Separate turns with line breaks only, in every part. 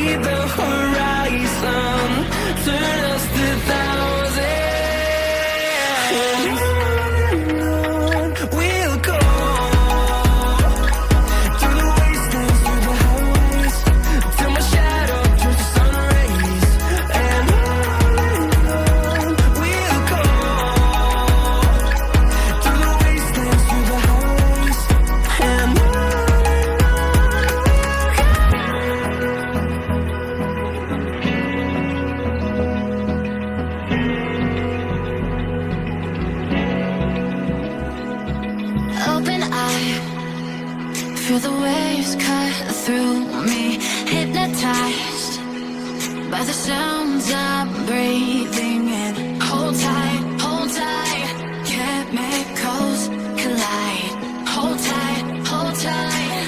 see the horizon, turn us to thousands. And on we'll go, through the wastelands, through the highways, till my shadow turns to sun rays. And on we'll go, through the wastelands, through the highways. And
open eye, feel the waves cut through me, hypnotized by the sounds I'm breathing in. Hold tight, chemicals collide. Hold tight, hold tight,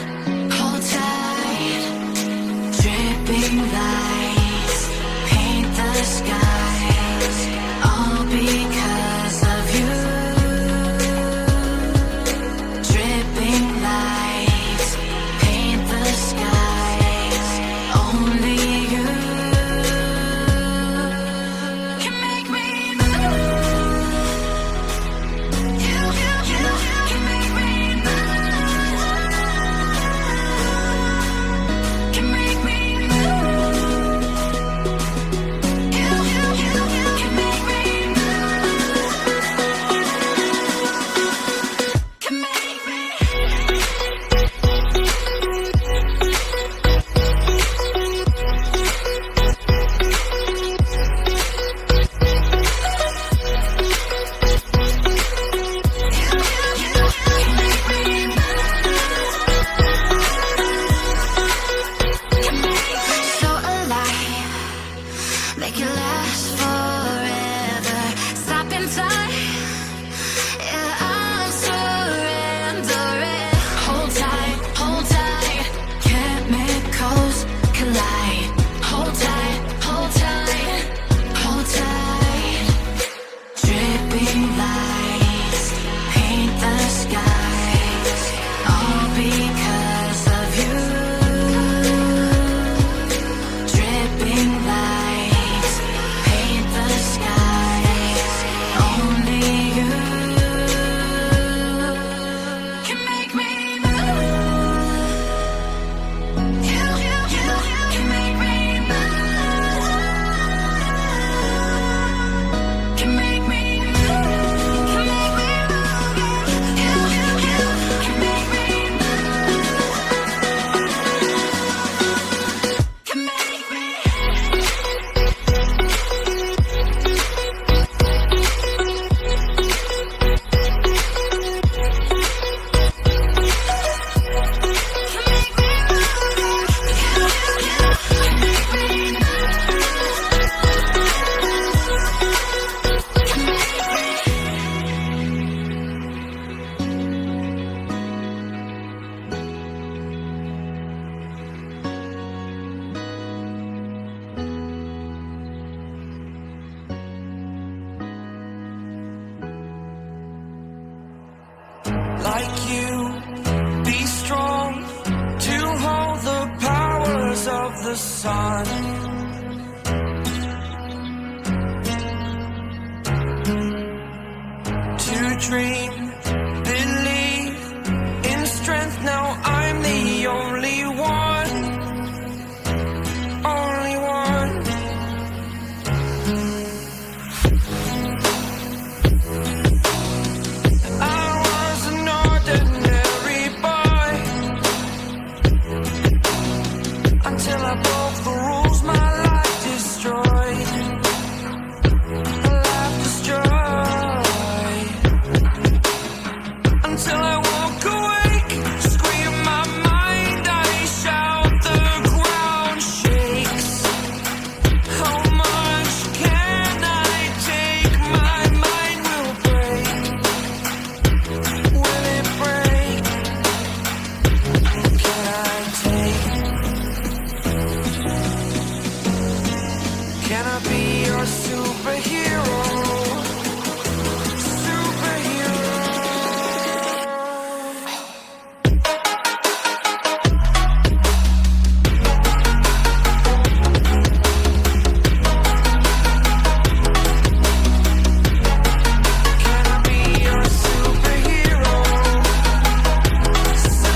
hold tight. Dripping lights paint the skies, all because of you. Dripping lights paint the skies, only you can make me move. You can make me move. Can make me move. You can make me move. Can make me. So alive, make it last forever. Stop in time, yeah, I'm surrendering. Hold tight, chemicals collide. Hold tight, hold tight. Dripping lights paint the skies, all because of you. Dripping lights paint the skies, only you can make me move. You can make me move. Can make me move. Can make me move. You can make me move. Can make me.
like you, be strong to hold the powers of the sun. To dream, believe in strength. Now I'm the only one, only one. I was an ordinary boy until I broke the rules.